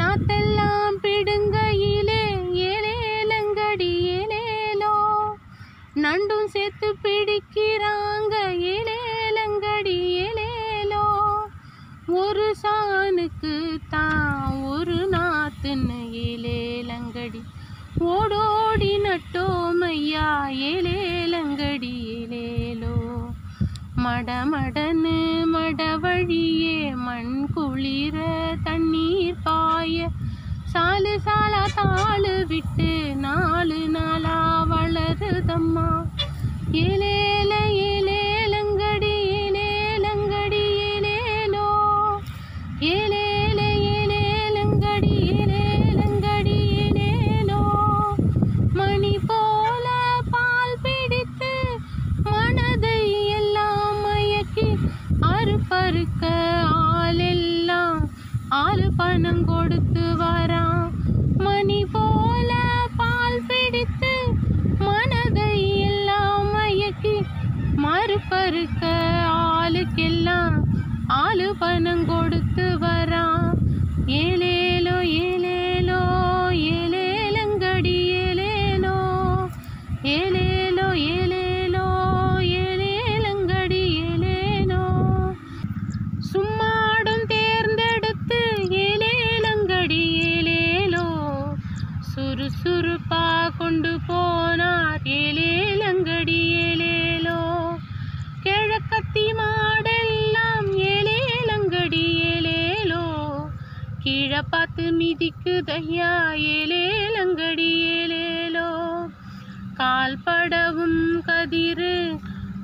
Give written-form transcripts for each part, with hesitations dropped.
நாத்தெல்லாம் பிடுங்கையிலே ஏலேலங்கடி ஏலேலோ, நண்டும் சேர்த்து பிடிக்கிறாங்க ஏலேலங்கடி ஏலேலோ, ஒரு சாணுக்கு தான் ஒரு நாத்துன்னு ஏலேலங்கடி ஓடோடி நட்டோமையா ஏலேலங்கடி ஏலேலோ. மடமடன்னு மடவழியே மண் குளிர தண்ணீர் பாய சாலு சாலா தாளு விட்டு 4 நாளா வளருதம்மா ஏலேல ஏலேலங்கடி ஏலேலங்கடி ஏலேலோ, ஏலேல ஏலேலங்கடி ஏலேலங்கடி ஏலேலோ. மணி போல பால் பிடித்து மனதை எல்லாம் மயக்கி அறுப்பறுக்க ஆளெல்லாம் ஆளு பணம் கொடுத்து வரான். மணி போல பால் பிடித்து மனதை எல்லாம் மயக்கி மறுப்பறுக்க ஆளுக்கெல்லாம் ஆளு பணம் கொடுத்து வரான். ஏலேலோ ஏலேலோ ஏலேலங்கடி ஏலேலோ, ஏலேலோ ஏலேலோ ஏலேலங்கடி ஏலேலோ. சும்மாடும் தேர்ந்தெடுத்து ஏலேலங்கடி ஏலேலோ, சுறுசுறுப்பா கொண்டு போனார் ஏலேலங்கடி ஏலேலோ. கிழக்கத்தி மாடெல்லாம் ஏலேலங்கடி ஏலேலோ, கீழே பார்த்து மிதிக்குதையா ஏலேலங்கடி ஏலேலோ. கால்படவும் கதிரு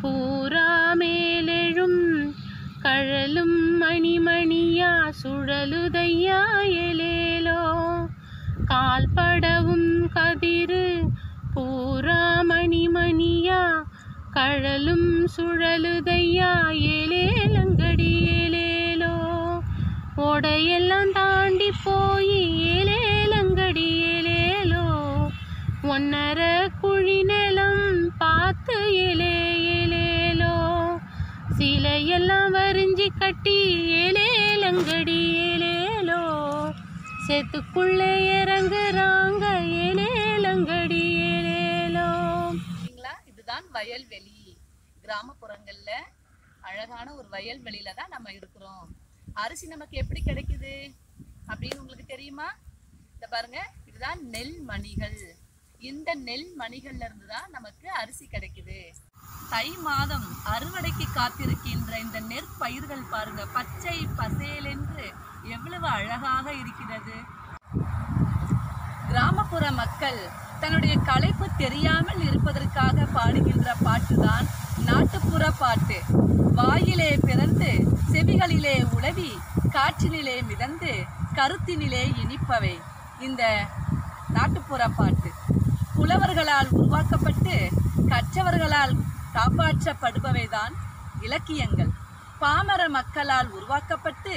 பூரா மேலெழும் கழலும் மணிமணியா சுழலுதையா ஏலேலோ. கால்படவும் கதிரு பூரா மணிமணியா கழலும் சுழலுதையா ஏலேலங்கடி ஏலேலோ. ஓடையெல்லாம் தாண்டி போய் ஏலேலங்கடி ஏலேலோ, 1.5 குழி நிலம் பார்த்து ஏலே ஏலேலோ. சிலையெல்லாம் வரிஞ்சி கட்டி ஏலேலங்கடி ஏலேலோ, சேத்துக்குள்ளே இறங்குறாங்க ஏலேலங்கடி ஏலேலோ. இதுதான் வயல்வெளி. கிராமப்புறங்கள்ல அழகான ஒரு வயல்வெளியில தான் நம்ம இருக்கிறோம். அரிசி நமக்கு எப்படி கிடைக்குது அப்படின்னு உங்களுக்கு தெரியுமா? இந்த பாருங்க, இதுதான் நெல் மணிகள். இந்த நெல் மணிகள்ல இருந்து தான் நமக்கு அரிசி கிடைக்குது. தை மாதம் அறுவடைக்கு காத்திருக்கின்ற இந்த நெற்பயிர்கள் பாருங்க, பச்சை பசேலென்று எவ்வளவு அழகாக இருக்கிறது. கிராமப்புற மக்கள் தன்னுடைய களைப்பு தெரியாமல் இருப்பதற்காக பாடுகின்ற பாட்டுதான் நாட்டுப்புற பாட்டு. வாயிலே பிறந்து செவிகளிலே உலவி காற்றினிலே மிதந்து கருத்தினிலே இனிப்பவை இந்த நாட்டுப்புற பாட்டு. புலவர்களால் உருவாக்கப்பட்டு கற்றவர்களால் காப்பாற்றப்படுபவைதான் இலக்கியங்கள். பாமர மக்களால் உருவாக்கப்பட்டு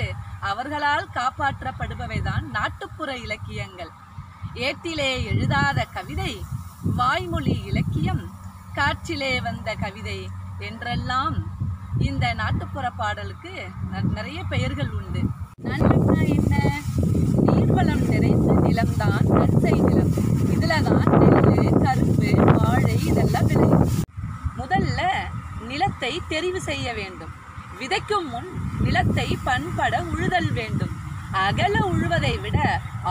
அவர்களால் காப்பாற்றப்படுபவைதான் நாட்டுப்புற இலக்கியங்கள். ஏட்டிலே எழுதாத கவிதை வாய்மொழி இலக்கியம், காற்றிலே வந்த கவிதை என்றெல்லாம் இந்த நாட்டுப்புற பாடலுக்கு நிறைய பெயர்கள் உண்டு. நன்மைனா என்ன? நீர்வளம் நிறைந்த நிலம்தான் நன்சை நிலம். இதுலதான் நெல், கரும்பு, வாழை இதெல்லாம் விளையும். முதல்ல நிலத்தை தெரிவு செய்ய வேண்டும். விதைக்கும் முன் நிலத்தை பண்பட உழுதல் வேண்டும். அகல உழுவதை விட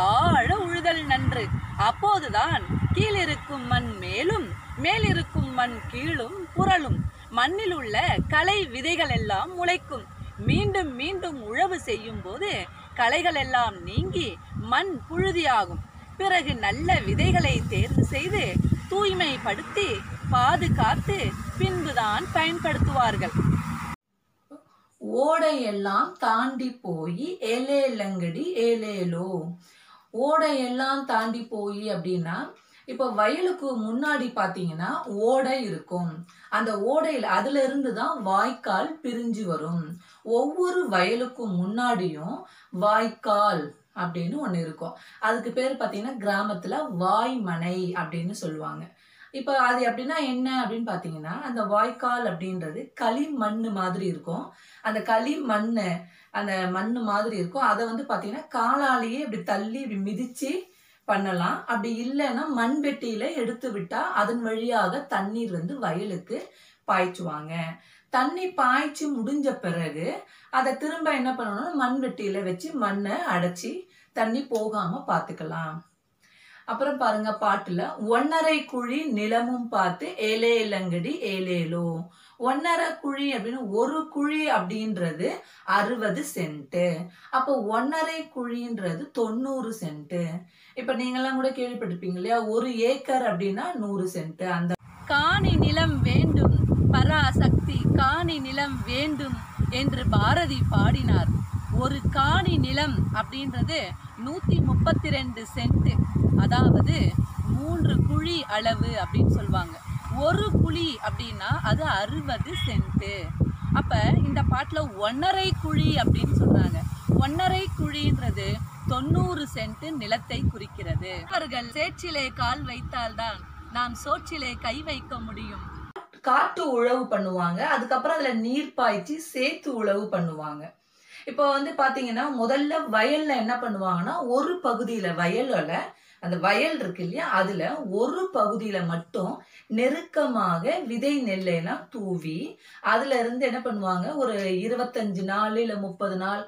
ஆழ உழுதல் நன்று. அப்போதுதான் கீழிருக்கும் மண் மேலும் மேலிருக்கும் மண் கீழும் புரளும். மண்ணில் உள்ள களை விதைகள் எல்லாம் முளைக்கும். மீண்டும் மீண்டும் உழவு செய்யும் போது களைகள் எல்லாம் நீங்கி மண் புழுதியாகும். பிறகு நல்ல விதைகளை தேர்வு செய்து தூய்மைப்படுத்தி பாதுகாத்து பின்புதான் பயன்படுத்துவார்கள். ஓடையெல்லாம் தாண்டி போய் ஏலேலங்கடி ஏலேலோ. ஓடையெல்லாம் தாண்டி போய் அப்படின்னா, இப்போ வயலுக்கு முன்னாடி பார்த்தீங்கன்னா ஓடை இருக்கும். அந்த ஓடையில் அதுல இருந்து தான் வாய்க்கால் பிரிஞ்சு வரும். ஒவ்வொரு வயலுக்கும் முன்னாடியும் வாய்க்கால் அப்படின்னு ஒன்று இருக்கும். அதுக்கு பேர் பார்த்தீங்கன்னா கிராமத்துல வாய்மனை அப்படின்னு சொல்லுவாங்க. இப்போ அது அப்படின்னா என்ன அப்படின்னு பார்த்தீங்கன்னா, அந்த வாய்க்கால் அப்படின்றது களிமண் மாதிரி இருக்கும். அந்த களிமண்ணை அந்த மண்ணு மாதிரி இருக்கும். அதை வந்து பாத்தீங்கன்னா காலாலேயே இப்படி தள்ளி இப்படி மிதிச்சு பண்ணலாம். அப்படி இல்லைன்னா மண்வெட்டியில எடுத்து விட்டா அதன் வழியாக தண்ணீர் வந்து வயலுக்கு பாய்ச்சுவாங்க. தண்ணி பாய்ச்சி முடிஞ்ச பிறகு அதை திரும்ப என்ன பண்ணணும்னா மண்வெட்டியில வச்சு மண்ணை அடைச்சி தண்ணி போகாம பாத்துக்கலாம். அப்புறம் பாருங்க பாட்டுல, ஒன்னரை குழி நிலமும் பார்த்து ஏலே இளங்கடி ஏலேலோ. ஒன்னரை குழி அப்படின்னு, ஒரு குழி அப்படின்றது 60 சென்ட். அப்போ ஒன்னரை குழின்றது 90 சென்ட். இப்ப நீங்க எல்லாம் கூட கேள்விப்பட்டிருப்பீங்க இல்லையா, 1 ஏக்கர் அப்படின்னா 100 சென்ட். அந்த காணி நிலம் வேண்டும் பராசக்தி காணி நிலம் வேண்டும் என்று பாரதி பாடினார். ஒரு காணி நிலம் அப்படின்றது 132 சென்ட், அதாவது 3 குழி அளவு அப்படின்னு சொல்லுவாங்க. ஒரு குழி அப்படின்னா அது 60 சென்ட். அப்ப இந்த பாட்டுல ஒன்னரை குழி அப்படின்னு சொல்றாங்க. ஒன்னரை குழின்றது 90 சென்ட் நிலத்தை குறிக்கிறது. அவர்கள் சேற்றிலே கால் வைத்தால்தான் நாம் சோற்றிலே கை வைக்க முடியும். காட்டு உழவு பண்ணுவாங்க, அதுக்கப்புறம் அதுல நீர் பாய்ச்சி சேத்து உழவு பண்ணுவாங்க. இப்போ வந்து பாத்தீங்கன்னா முதல்ல வயல்ல என்ன பண்ணுவாங்கன்னா, ஒரு பகுதியில வயல்ல அந்த வயல் இருக்கு இல்லையா, அதுல ஒரு பகுதியில மட்டும் நெருக்கமாக விதை நெல்லையெல்லாம் தூவி அதுல இருந்து என்ன பண்ணுவாங்க, ஒரு 25 நாள் இல்ல 30 நாள்,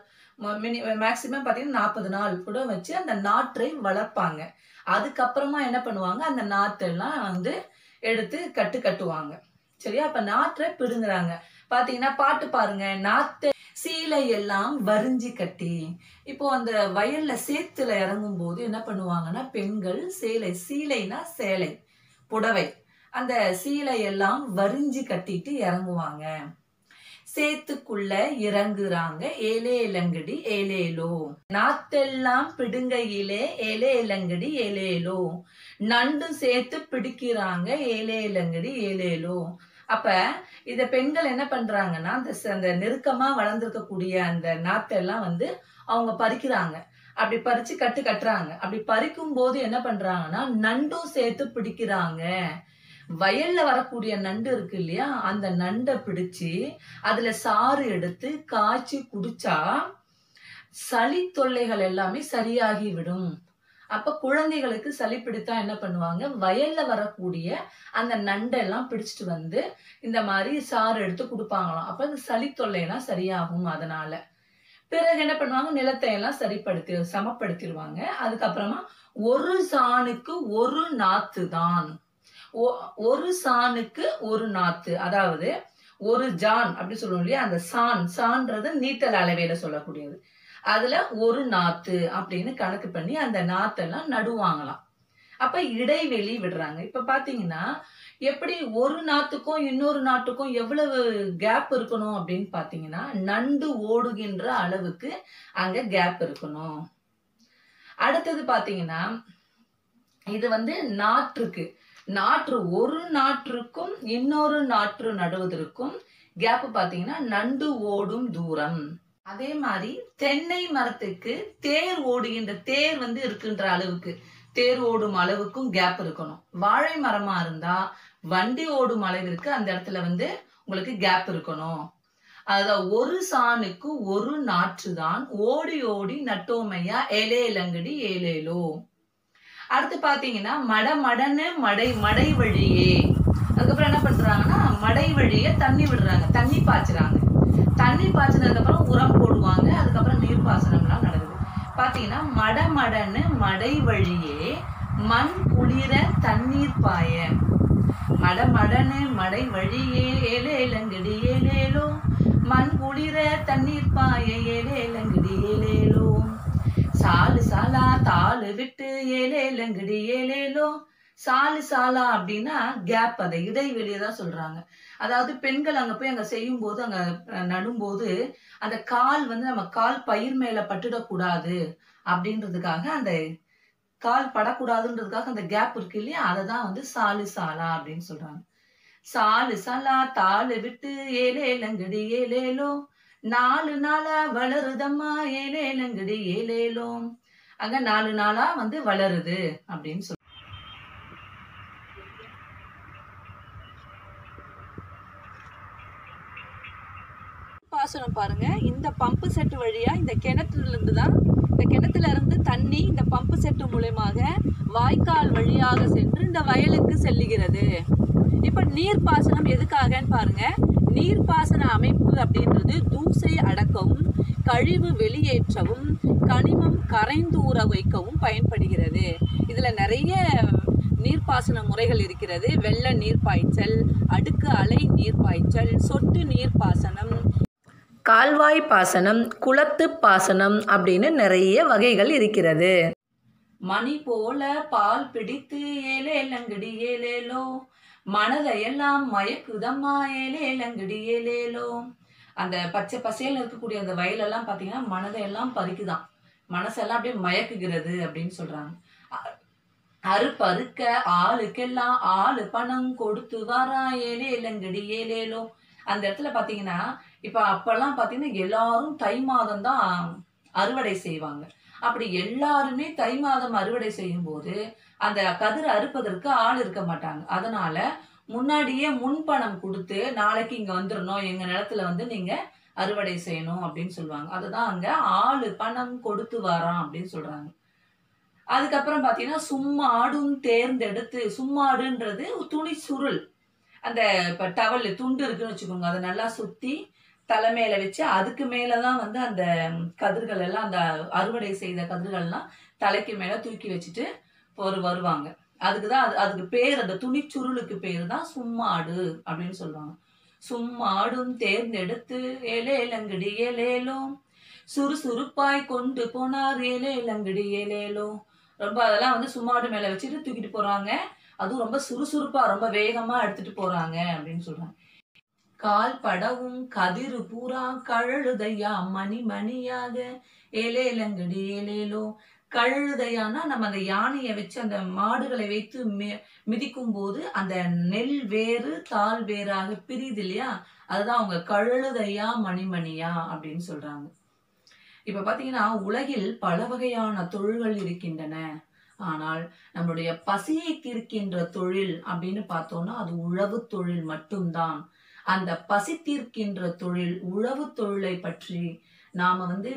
மேக்சிமம் பாத்தீங்கன்னா 40 நாள் கூட வச்சு அந்த நாற்றை வளர்ப்பாங்க. அதுக்கப்புறமா என்ன பண்ணுவாங்க, அந்த நாற்றெல்லாம் வந்து எடுத்து கட்டுவாங்க. சரியா? அப்ப நாற்றை பிடுங்குறாங்க. பாத்தீங்கன்னா பாட்டு பாருங்க, நாற்றை சீலை எல்லாம் வரிஞ்சி கட்டி. இப்போ அந்த வயல்ல சேத்துல இறங்கும் போது என்ன பண்ணுவாங்கன்னா, பெண்கள் சீலைனா சேலை, புடவை, அந்த சீலை எல்லாம் வரிஞ்சி கட்டிட்டு இறங்குவாங்க. சேத்துக்குள்ள இறங்குறாங்க ஏலே இளங்கடி ஏலேலோ. நாத்தெல்லாம் பிடுங்கையிலே ஏலே இளங்கடி ஏலேலோ. நண்டு சேர்த்து பிடிக்கிறாங்க ஏலே இளங்கடி ஏலேலோ. அப்ப இத பெண்கள் என்ன பண்றாங்கன்னா, அந்த நெருக்கமா வளர்ந்துருக்கக்கூடிய அந்த நாத்தெல்லாம் வந்து அவங்க பறிக்கிறாங்க. அப்படி பறிச்சு கட்டுறாங்க. அப்படி பறிக்கும் போது என்ன பண்றாங்கன்னா, நண்டும் சேர்த்து பிடிக்கிறாங்க. வயல்ல வரக்கூடிய நண்டு இருக்கு இல்லையா, அந்த நண்டை பிடிச்சு அதுல சாறு எடுத்து காய்ச்சி குடிச்சா சளி தொல்லைகள் எல்லாமே சரியாகி விடும். அப்ப குழந்தைகளுக்கு சளி பிடித்தா என்ன பண்ணுவாங்க, வயல்ல வரக்கூடிய அந்த நண்டெல்லாம் பிடிச்சிட்டு வந்து இந்த மாதிரி சாறு எடுத்து கொடுப்பாங்களாம். அப்ப அந்த சளி தொல்லையெல்லாம் சரியாகும். அதனால பிறகு என்ன பண்ணுவாங்க, நிலத்தை எல்லாம் சமப்படுத்திடுவாங்க. அதுக்கப்புறமா ஒரு சாணுக்கு ஒரு நாத்து தான். ஒரு சாணுக்கு ஒரு நாத்து, அதாவது ஒரு ஜான் அப்படி சொல்லுவோம் இல்லையா, அந்த சான்றது நீட்டல் அளவையில சொல்லக்கூடியது. அதுல ஒரு நாத்து அப்படின்னு கணக்கு பண்ணி அந்த நாத்தெல்லாம் நடுவாங்களாம். அப்ப இடைவெளி விடுறாங்க. இப்ப பாத்தீங்கன்னா எப்படி ஒரு நாத்துக்கும் இன்னொரு நாட்டுக்கும் எவ்வளவு கேப் இருக்கணும் அப்படின்னு பாத்தீங்கன்னா, நண்டு ஓடுகின்ற அளவுக்கு அங்க கேப் இருக்கணும். அடுத்தது பாத்தீங்கன்னா, இது வந்து நாற்று ஒரு நாற்றுக்கும் இன்னொரு நாற்று நடுவதற்கும் கேப் பாத்தீங்கன்னா நண்டு ஓடும் தூரம். அதே மாதிரி தென்னை மரத்துக்கு தேர் வந்து இருக்கின்ற அளவுக்கு, தேர் ஓடும் அளவுக்கும் கேப் இருக்கணும். வாழை மரமா இருந்தா வண்டி ஓடும் அளவிற்கு அந்த இடத்துல வந்து உங்களுக்கு கேப் இருக்கணும். அதாவது ஒரு சாணுக்கு ஒரு நாற்று தான், ஓடி ஓடி நட்டோமையா ஏலே இளங்கடி ஏலேலோ. அடுத்து பாத்தீங்கன்னா மடன்னு மடை வழியே. அதுக்கப்புறம் என்ன பண்றாங்கன்னா, மடை வழியே தண்ணி விடுறாங்க, தண்ணி பாய்ச்சுறாங்க. தண்ணி பாய்ச்சதுக்கு அப்புறம் உரம் போடுவாங்க. அதுக்கப்புறம் நீர்ப்பாசனம்லாம் நடக்குது. பாத்தீங்கன்னா மடன்னு மடை வழியே மண் குளிர தண்ணீர் பாய. மடன்னு மடை வழியே ஏலே இளங்கடி ஏலேலோ. மண் குளிர தண்ணீர் பாய ஏலே இளங்கடி ஏலேலோ. சாலா தாளு விட்டு ஏலே இளங்கடி ஏலேலோ. சாலா அப்படின்னா கேப், அதை இடைவெளியை தான் சொல்றாங்க. அதாவது பெண்கள் அங்க போய் அங்க செய்யும் போது, அங்க நடும்போது அந்த கால் வந்து நம்ம கால் பயிர் மேல பட்டுடக்கூடாது அப்படின்றதுக்காக, அந்த கால் படக்கூடாதுன்றதுக்காக அந்த கேப் இருக்கு இல்லையா, அததான் வந்து சாலா அப்படின்னு சொல்றாங்க. சாலா தாளு விட்டு ஏலே இளங்கடி ஏலேலோ. 4 நாளா வளருதம்மா ஏலே இளங்கடி ஏலேலோ. அங்க 4 நாளா வந்து வளருது அப்படின்னு சொல்றாங்க. நீர்ப்பாசனம் பாருங்க, இந்த பம்பு செட்டு வழியா இந்த கிணத்துல இருந்து தண்ணி இந்த பம்பு செட்டு மூலமாக வாய்க்கால் வழியாக சென்று இந்த வயலுக்கு செல்லுகிறது. இப்ப நீர்ப்பாசனம் எதுக்காகன்னு பாருங்க. நீர்ப்பாசன அமைப்பு அப்படின்றது தூசை அடக்கவும், கழிவு வெளியேற்றவும், கனிமம் கரைந்தூற வைக்கவும் பயன்படுகிறது. இதுல நிறைய நீர்ப்பாசன முறைகள் இருக்கிறது. வெள்ள நீர்ப்பாய்ச்சல், அடுக்கு அலை நீர்ப்பாய்ச்சல், சொட்டு நீர்ப்பாசனம், கால்வாய் பாசனம், குளத்து பாசனம் அப்படின்னு நிறைய வகைகள் இருக்கிறது. மணி போல பால் பிடித்து ஏலேலங்கடி ஏலேலோ, மனதையெல்லாம் மயக்குதம்மா ஏலேலங்கடி ஏலேலோ. அந்த பச்சை பசேல் இருக்கக்கூடிய அந்த வயலெல்லாம் பார்த்தீங்கன்னா மனதையெல்லாம் பறிக்குதான், மனசெல்லாம் அப்படியே மயக்குகிறது அப்படின்னு சொல்றாங்க. அறுப்பறுக்க ஆளுக்கெல்லாம் ஆளு பணம் கொடுத்து வரா ஏலேலங்கடி ஏலேலோ. அந்த இடத்துல பார்த்தீங்கன்னா இப்போ அப்பெல்லாம் பார்த்தீங்கன்னா எல்லாரும் தை மாதம் தான் அறுவடை செய்வாங்க. அப்படி எல்லாருமே தை மாதம் அறுவடை செய்யும் போது அந்த கதிர் அறுப்பதற்கு ஆள் இருக்க மாட்டாங்க. அதனால முன்னாடியே முன்பணம் கொடுத்து நாளைக்கு இங்க வந்துடணும், எங்க நிலத்துல வந்து நீங்க அறுவடை செய்யணும் அப்படின்னு சொல்லுவாங்க. அதுதான் அங்க ஆளு பணம் கொடுத்து வரான் அப்படின்னு சொல்றாங்க. அதுக்கப்புறம் பாத்தீங்கன்னா சும்மாடும் தேர்ந்தெடுத்து, சும்மாடுன்றது துணி சுருள், அந்த இப்ப டவல் துண்டு இருக்குன்னு வச்சுக்கோங்க, அதை நல்லா சுத்தி தலைமையில வச்சு அதுக்கு மேலதான் வந்து அந்த கதிர்கள் எல்லாம், அந்த அறுவடை செய்த கதிர்கள்லாம் தலைக்கு மேல தூக்கி வச்சுட்டு வருவாங்க. அதுக்குதான் அதுக்கு பேர், அந்த துணி சுருளுக்கு பேரு தான் சும்மாடு அப்படின்னு சொல்லுவாங்க. சும்மாடும் தேர்ந்தெடுத்து ஏலேலங்கடி ஏலேலோ, சுறுசுறுப்பாய் கொண்டு போனார் ஏலேலங்கடி ஏலேலோ. ரொம்ப அதெல்லாம் வந்து சும்மாடு மேல வச்சுட்டு தூக்கிட்டு போறாங்க, அதுவும் ரொம்ப சுறுசுறுப்பா ரொம்ப வேகமா எடுத்துட்டு போறாங்க அப்படின்னு சொல்றாங்க. கால் படவும் கதிரு பூரா கழழுதையா மணி மணியாக ஏலேலங்கடி ஏலேலோ. கழுதையானா நம்ம அந்த யானையை வச்சு அந்த மாடுகளை வைத்து மிதிக்கும் போது அந்த நெல் வேறு தாள் வேறாக பிரியுது இல்லையா, அதுதான் அவங்க கழுதையா மணிமணியா அப்படின்னு சொல்றாங்க. இப்ப பாத்தீங்கன்னா உலகில் பல வகையான தொழில்கள் இருக்கின்றன. ஆனால் நம்மளுடைய பசியை தீர்க்கின்ற தொழில் அப்படின்னு பார்த்தோம்னா அது உழவு தொழில் மட்டும்தான். அந்த பசி தீர்க்கின்ற தொழில், உழவு தொழிலை பற்றி நாம வந்து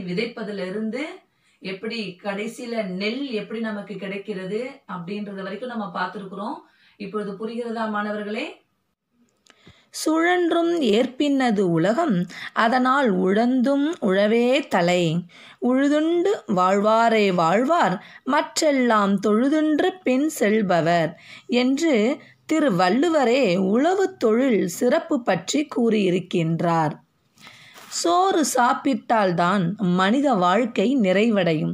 விதைப்பதிலிருந்து எப்படி கடைசியில நெல் எப்படி நமக்கு கிடைக்கிறது அப்படின்றது வரைக்கும் நம்ம பார்த்திருக்கிறோம். இப்பொழுது புரிகிறதா மாணவர்களே? சுழன்றும் ஏற்பின்னது உலகம், அதனால் உழந்தும் உழவே தலை. உழுதுண்டு வாழ்வாரே வாழ்வார், மற்றெல்லாம் தொழுதுன்று பின் செல்பவர் என்று திருவள்ளுவரே உழவு தொழில் சிறப்பு பற்றி கூறியிருக்கின்றார். சோறு சாப்பிட்டால்தான் மனித வாழ்க்கை நிறைவடையும்.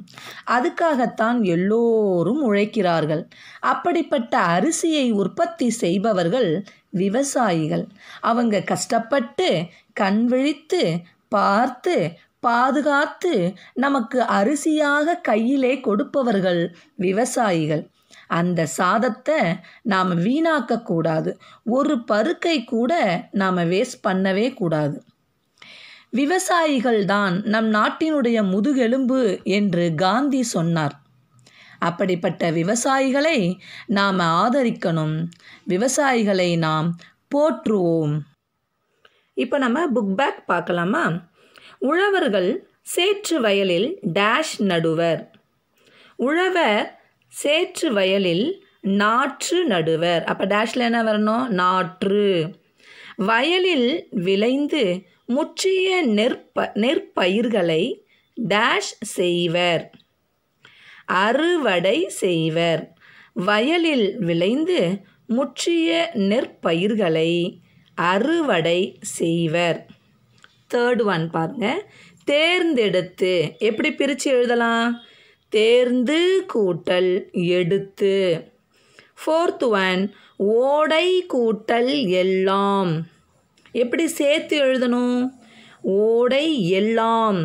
அதுக்காகத்தான் எல்லோரும் உழைக்கிறார்கள். அப்படிப்பட்ட அரிசியை உற்பத்தி செய்பவர்கள் விவசாயிகள். அவங்க கஷ்டப்பட்டு கண் விழித்து பார்த்து பாதுகாத்து நமக்கு அரிசியாக கையிலே கொடுப்பவர்கள் விவசாயிகள். அந்த சாதத்தை நாம் வீணாக்க கூடாது. ஒரு பருக்கை கூட நாம் வேஸ்ட் பண்ணவே கூடாது. விவசாயிகள் தான் நம் நாட்டினுடைய முதுகெலும்பு என்று காந்தி சொன்னார். அப்படிப்பட்ட விவசாயிகளை நாம் ஆதரிக்கணும், விவசாயிகளை நாம் போற்றுவோம். இப்போ நம்ம புக் பேக் பார்க்கலாமா? உழவர்கள் சேற்று வயலில் டேஷ் நடுவர். உழவர் சேற்று வயலில் நாற்று நடுவர். அப்போ டேஷில் என்ன வரணும்? நாற்று. வயலில் விளைந்து முற்றிய நெற்பயிர்களை டேஷ் செய்வர். அறுவடை செய்வர். வயலில் விளைந்து முற்றிய நெற்பயிர்களை அறுவடை செய்வர். தேர்ட் ஒன் பாருங்க, தேர்ந்தெடுத்து. எப்படி பிரித்து எழுதலாம்? தேர்ந்து கூட்டல் எடுத்து. ஃபோர்த் ஒன், ஓடை கூட்டல் எல்லாம். எப்படி சேர்த்து எழுதணும்? ஓடை எல்லாம்.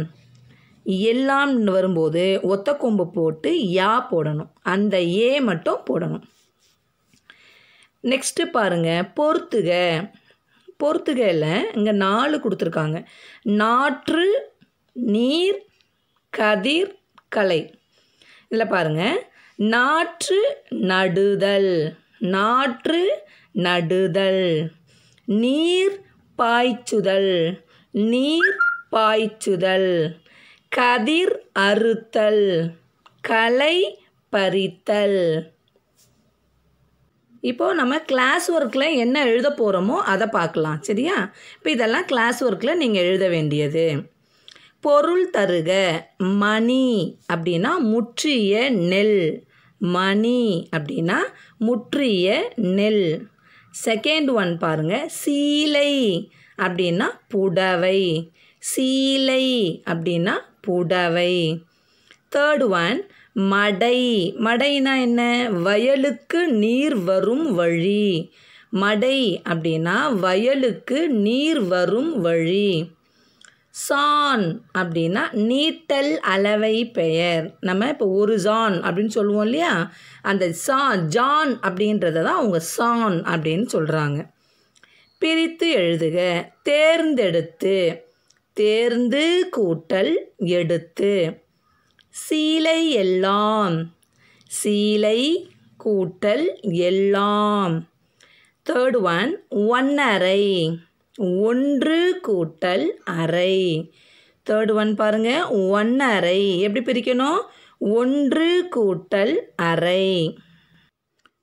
எல்லாம் வரும்போது ஒத்த கொம்பு போட்டு யா போடணும், அந்த ஏ மட்டும் போடணும். நெக்ஸ்ட்டு பாருங்க, பொறுத்துக. பொறுத்துகையில் இங்கே 4 கொடுத்துருக்காங்க. நாற்று, நீர், கதிர், கலை. இதில் பாருங்கள், நாற்று நடுதல், நாற்று நடுதல். நீர் பாய்ச்சுதல், நீர் பாய்ச்சுதல், கதிர் அறுத்தல், களை பறித்தல். இப்போது நம்ம கிளாஸ் ஒர்க்கில் என்ன எழுத போகிறோமோ அதை பார்க்கலாம். சரியா? இப்போ இதெல்லாம் கிளாஸ் ஒர்க்கில் நீங்கள் எழுத வேண்டியது. பொருள் தருக. மணி அப்படின்னா முற்றிய நெல். மணி அப்படின்னா முற்றிய நெல். செகண்ட் ஒன் பாருங்கள். சீலை அப்படின்னா புடவை. சீலை அப்படின்னா புடவை. தேர்ட் ஒன் மடை. மடைனா என்ன? வயலுக்கு நீர் வரும் வழி. மடை அப்படின்னா வயலுக்கு நீர் வரும் வழி. சான் அப்படின்னா நீட்டல் அளவை பெயர். நம்ம இப்போ ஒரு ஜான் அப்படின்னு சொல்லுவோம் இல்லையா, அந்த ஜான் அப்படின்றத தான் அவங்க சான் அப்படின்னு சொல்கிறாங்க. பிரித்து எழுதுக. தேர்ந்தெடுத்து, தேர்ந்து கூட்டல் எடுத்து. சீலை எல்லாம், சீலை கூட்டல் எல்லாம். தேர்ட் ஒன் ஒன்னரை, ஒன்று கூட்டல் அரை. தேர்ட் ஒன் பாருங்கள். ஒன்னரை எப்படி பிரிக்கணும்? ஒன்று கூட்டல் அரை.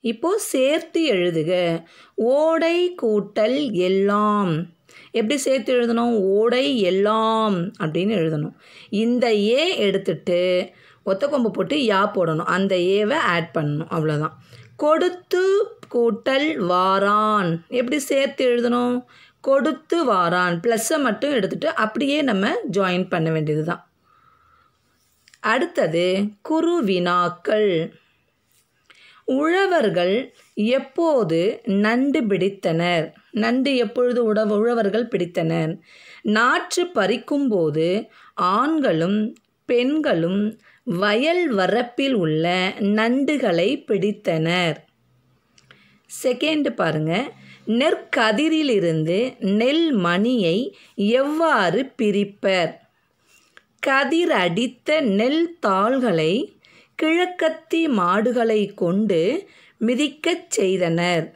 இப்போது சேர்த்து எழுதுக. ஓடை கூட்டல் எல்லாம். எப்படி சேர்த்து எழுதணும்? ஓடை எல்லாம் அப்படின்னு எழுதணும். இந்த ஏ எடுத்துட்டு ஒத்த கொம்பு போட்டு யா போடணும். அந்த ஏவை ஆட் பண்ணணும். அவ்வளோதான். கொடுத்து கூட்டல் வாரான். எப்படி சேர்த்து எழுதணும்? கொடுத்து வாரான். ப்ளஸ்ஸை மட்டும் எடுத்துட்டு அப்படியே நம்ம ஜாயின் பண்ண வேண்டியது தான். அடுத்தது குறு வினாக்கள். உழவர்கள் எப்போது நண்டு பிடித்தனர்? நண்டு எப்பொழுது உழவர்கள் பிடித்தனர்? நாற்று பறிக்கும்போது ஆண்களும் பெண்களும் வயல் வரப்பில் உள்ள நண்டுகளை பிடித்தனர். செகண்ட் பாருங்க. நெற்கதிரிலிருந்து நெல் மணியை எவ்வாறு பிரிப்பர்? கதிர் அடித்த நெல் தாள்களை கிழக்கத்தி மாடுகளை கொண்டு மிதிக்கச் செய்தனர்.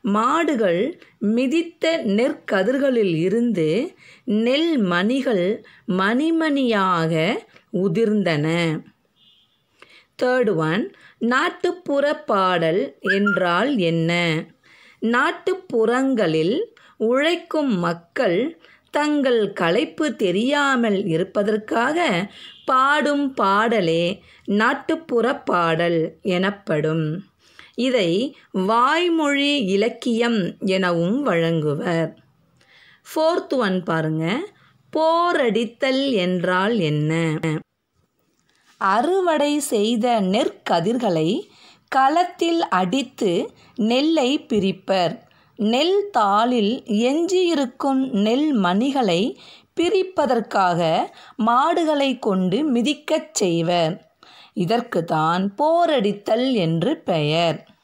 மாடுகள் மிதித்த நெற்கதிர்களில் இருந்து நெல் மணிகள் மணிமணியாக உதிர்ந்தன. தேர்ட் ஒன் நாட்டுப்புற பாடல் என்றால் என்ன? நாட்டுப்புறங்களில் உழைக்கும் மக்கள் தங்கள் களைப்பு தெரியாமல் இருப்பதற்காக பாடும் பாடலே நாட்டுப்புற பாடல் எனப்படும். இதை வாய்மொழி இலக்கியம் எனவும் வழங்குவர். ஃபோர்த் ஒன் பாருங்க. போரடித்தல் என்றால் என்ன? அறுவடை செய்த நெற்கதிர்களை களத்தில் அடித்து நெல்லை பிரிப்பர். நெல் தாளில் எஞ்சியிருக்கும் நெல் மணிகளை பிரிப்பதற்காக மாடுகளை கொண்டு மிதிக்கச் செய்வர். இதற்கு தான் போரடித்தல் என்று பெயர்.